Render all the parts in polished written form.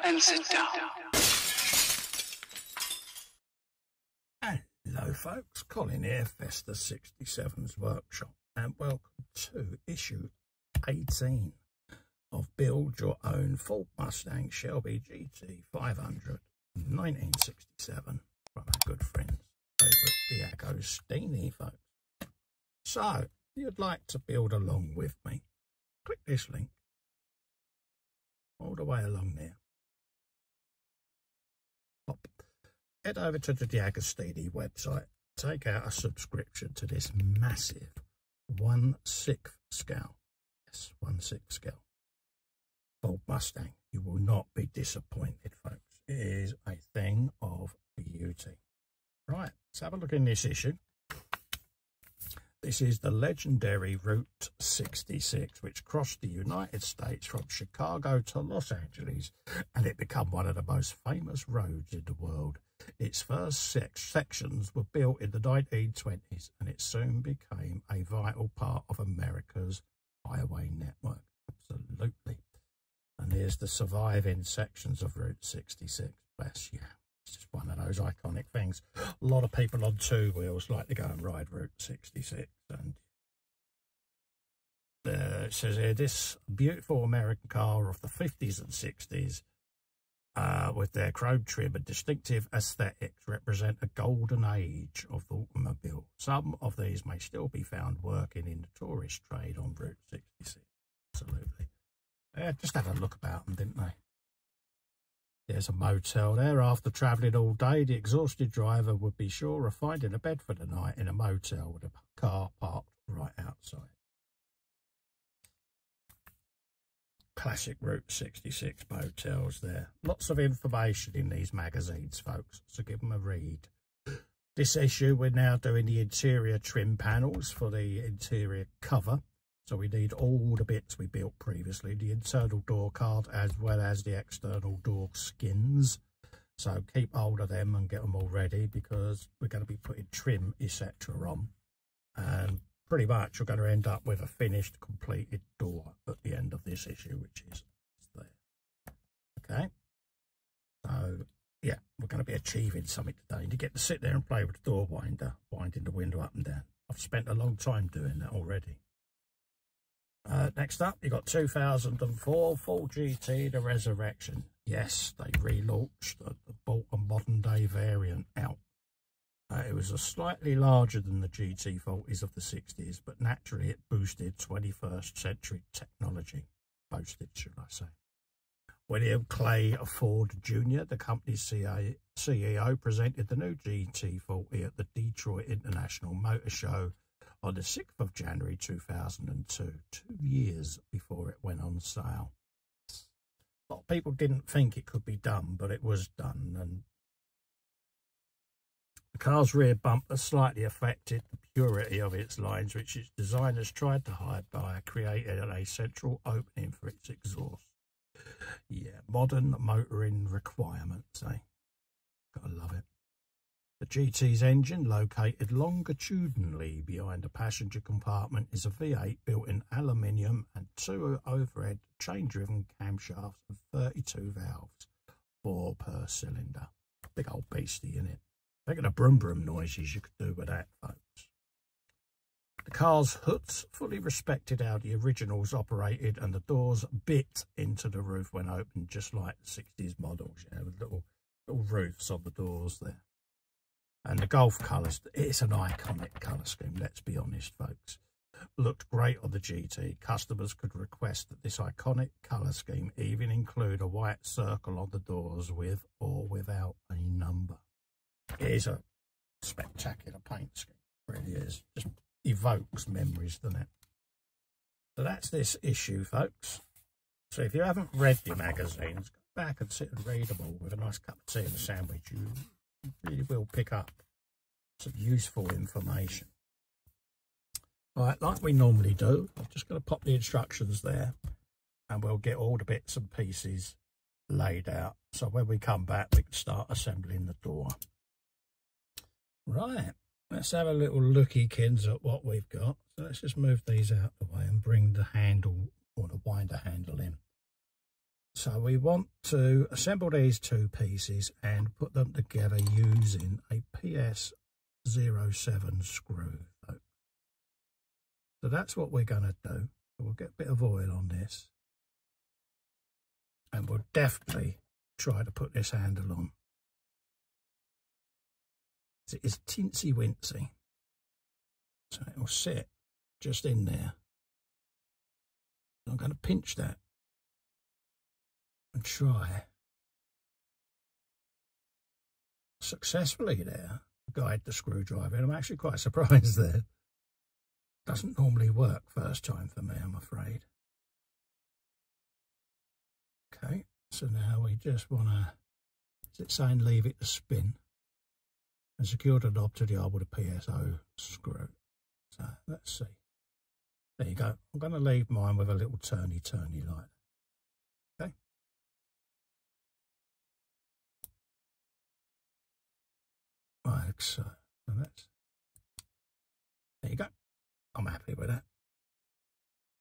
and sit down. Hello folks, Colin here, Festa 67's workshop, and welcome to issue 18 of Build Your Own Ford Mustang Shelby GT500 1967 from our good friends over at DeAgostini, folks. So, if you'd like to build along with me, click this link all the way along there. Pop. Head over to the DeAgostini website, take out a subscription to this massive 1/6 scale. Yes, 1/6 scale. Ford Mustang. You will not be disappointed, folks. It is a thing of beauty. Right, let's have a look in this issue. This is the legendary Route 66, which crossed the United States from Chicago to Los Angeles, and it became one of the most famous roads in the world. Its first sections were built in the 1920s, and it soon became a vital part of America's highway network. Absolutely. And here's the surviving sections of Route 66. Bless you. It's just one of those iconic things. A lot of people on two wheels like to go and ride Route 66. And it says here, this beautiful American car of the 50s and 60s, with their chrome trim and distinctive aesthetics, represent a golden age of the automobile. Some of these may still be found working in the tourist trade on Route 66. Absolutely. Just had a look about them, didn't they? There's a motel there. After travelling all day, the exhausted driver would be sure of finding a bed for the night in a motel with a car parked right outside. Classic Route 66 motels there. Lots of information in these magazines, folks, so give them a read. This issue, we're now doing the interior trim panels for the interior cover. So we need all the bits we built previously, the internal door card as well as the external door skins. So keep hold of them and get them all ready, because we're going to be putting trim, etc. on. And pretty much you're going to end up with a finished, completed door at the end of this issue, which is there. Okay. So, yeah, we're going to be achieving something today. You get to sit there and play with the door winder, winding the window up and down. I've spent a long time doing that already. Next up, you got 2004 Ford GT, the Resurrection. Yes, they relaunched bought a modern day variant out. It was a slightly larger than the GT40s of the 60s, but naturally it boosted 21st century technology. Boasted, should I say. William Clay Ford Jr., the company's CEO, presented the new GT40 at the Detroit International Motor Show on the 6th of January 2002, 2 years before it went on sale. A lot of people didn't think it could be done, but it was done. And the car's rear bumper slightly affected the purity of its lines, which its designers tried to hide by creating a central opening for its exhaust. Yeah, modern motoring requirements, eh? Gotta love it. The GT's engine, located longitudinally behind the passenger compartment, is a V8 built in aluminium and two overhead chain-driven camshafts and 32 valves, 4 per cylinder. Big old beastie, innit? Think of the brum brum noises you could do with that, folks. The car's hoods fully respected how the originals operated, and the doors bit into the roof when opened, just like the 60s models, you know, with little roofs on the doors there. And the Golf colours, it's an iconic colour scheme, let's be honest, folks. Looked great on the GT. Customers could request that this iconic colour scheme even include a white circle on the doors with or without a number. It is a spectacular paint scheme, it really is. Just evokes memories, doesn't it? So that's this issue, folks. So if you haven't read your magazines, go back and sit and read them all with a nice cup of tea and a sandwich. You really will pick up some useful information. Right, like we normally do, I'm just going to pop the instructions there, and we'll get all the bits and pieces laid out. So when we come back, we can start assembling the door. Right, let's have a little looky-kins at what we've got. So let's just move these out of the way and bring the handle, or the winder handle, in. So we want to assemble these two pieces and put them together using a PS07 screw. So that's what we're going to do. We'll get a bit of oil on this. And we'll definitely try to put this handle on. It is teensy wincy. So it will sit just in there. I'm going to pinch that and try successfully there, guide the screwdriver. And I'm actually quite surprised there. Doesn't normally work first time for me, I'm afraid. Okay, so now we just want to, is it saying leave it to spin? And secure the knob to the arm with a PSO screw. So let's see. There you go. I'm going to leave mine with a little turny light. Okay. Like so. So that's, there you go. I'm happy with that.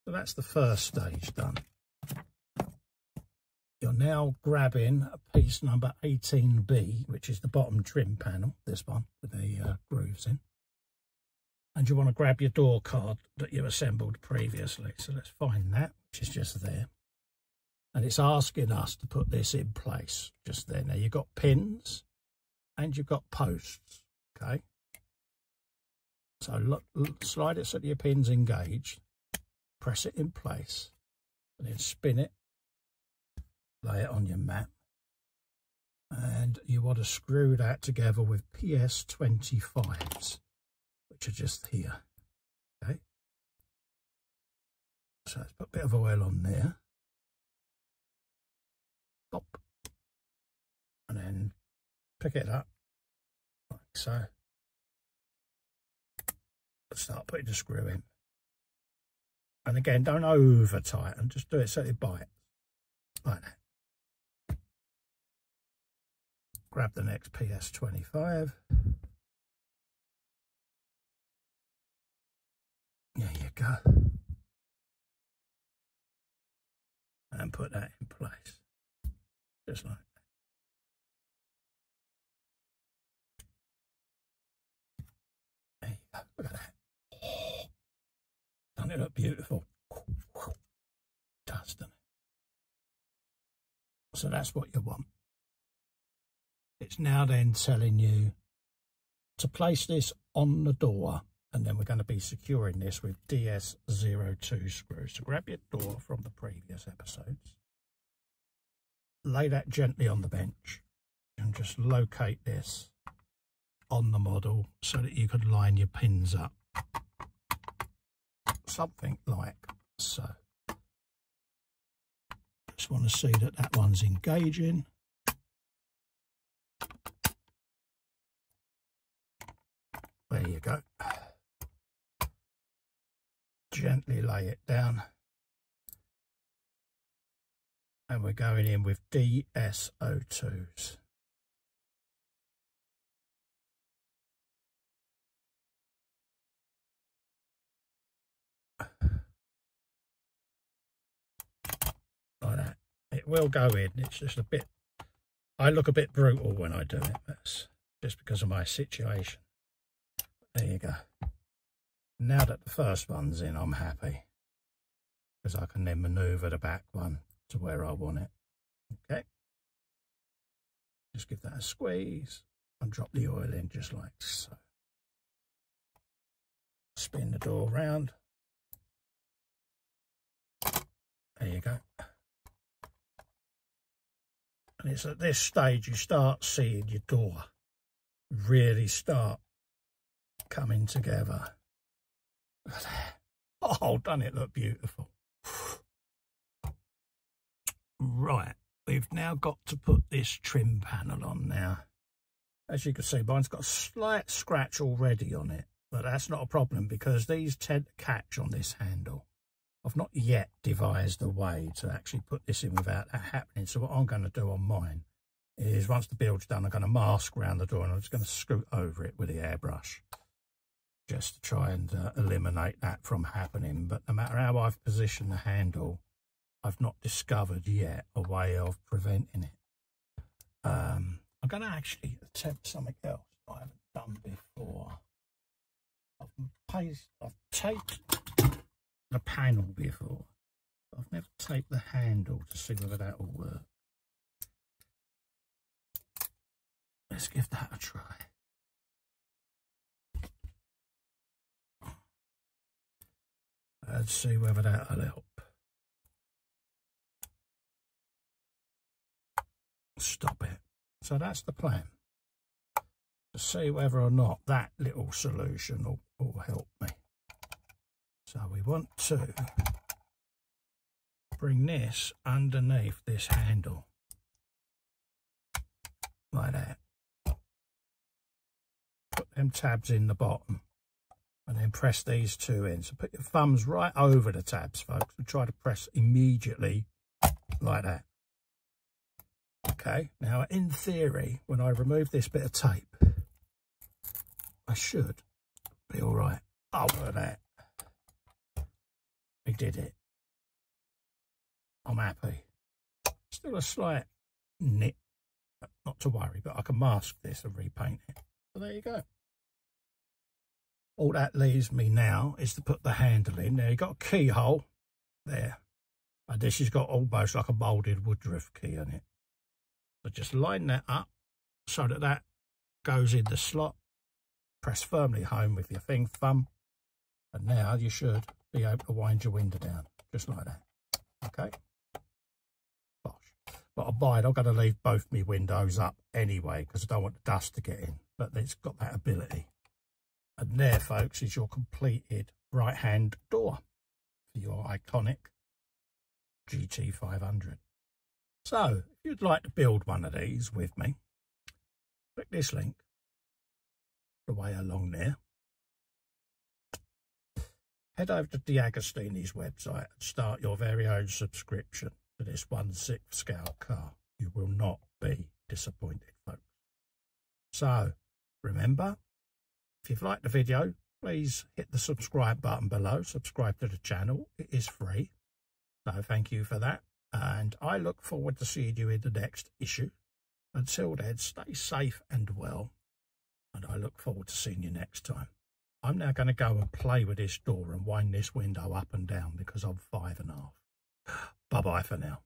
So that's the first stage done. You're now grabbing a piece number 18B, which is the bottom trim panel, this one with the grooves in. And you want to grab your door card that you assembled previously. So let's find that, which is just there. And it's asking us to put this in place just there. Now you've got pins and you've got posts, okay? So look, slide it so that your pin's engaged, press it in place, and then spin it, lay it on your mat, and you want to screw that together with PS25s, which are just here, okay? So let's put a bit of oil on there, pop, and then pick it up, like so. Start putting the screw in, and again, don't over tighten, just do it so it bites like that. Grab the next PS25, there you go, and put that in place just like that. There you go, look at that. Doesn't it look beautiful? Doesn't it? So that's what you want. It's now then telling you to place this on the door, and then we're going to be securing this with DS02 screws. So grab your door from the previous episodes, lay that gently on the bench, and just locate this on the model so that you can line your pins up. Something like so. Just want to see that that one's engaging. There you go. Gently lay it down. And we're going in with DS02s. Like that. It will go in. It's just a bit, I look a bit brutal when I do it. That's just because of my situation. There you go. Now that the first one's in, I'm happy, because I can then maneuver the back one to where I want it. Okay. Just give that a squeeze and drop the oil in just like so. Spin the door round. There you go. And it's at this stage you start seeing your door really start coming together. Oh, doesn't it look beautiful? Right, we've now got to put this trim panel on now. As you can see, mine's got a slight scratch already on it, but that's not a problem because these tend to catch on this handle. I've not yet devised a way to actually put this in without that happening. So what I'm going to do on mine is once the build's done, I'm going to mask around the door and I'm just going to scoot over it with the airbrush just to try and eliminate that from happening. But no matter how I've positioned the handle, I've not discovered yet a way of preventing it. I'm going to actually attempt something else I haven't done before. I've taped the panel before. I've never taped the handle to see whether that will work. Let's give that a try. Let's see whether that'll help. Stop it. So that's the plan. To see whether or not that little solution will help me. So we want to bring this underneath this handle. Like that. Put them tabs in the bottom. And then press these two in. So put your thumbs right over the tabs, folks, and try to press immediately like that. Okay, now in theory, when I remove this bit of tape, I should be all right. Oh, look at that. We did it. I'm happy. Still a slight nip, but not to worry, but I can mask this and repaint it. So there you go. All that leaves me now is to put the handle in. Now you've got a keyhole there. And this has got almost like a moulded Woodruff key on it. So just line that up so that that goes in the slot. Press firmly home with your thumb. And now you should be able to wind your window down. Just like that. Okay? Bosh. But abide, I've got to leave both my windows up anyway because I don't want the dust to get in. But it's got that ability. And there, folks, is your completed right-hand door for your iconic GT500. So, if you'd like to build one of these with me, click this link the way along there. Head over to DeAgostini's website and start your very own subscription to this 1/6 scale car. You will not be disappointed, folks. So, remember, if you've liked the video, please hit the subscribe button below. Subscribe to the channel. It is free. So thank you for that. And I look forward to seeing you in the next issue. Until then, stay safe and well. And I look forward to seeing you next time. I'm now going to go and play with this door and wind this window up and down because I'm 5.5. Bye-bye for now.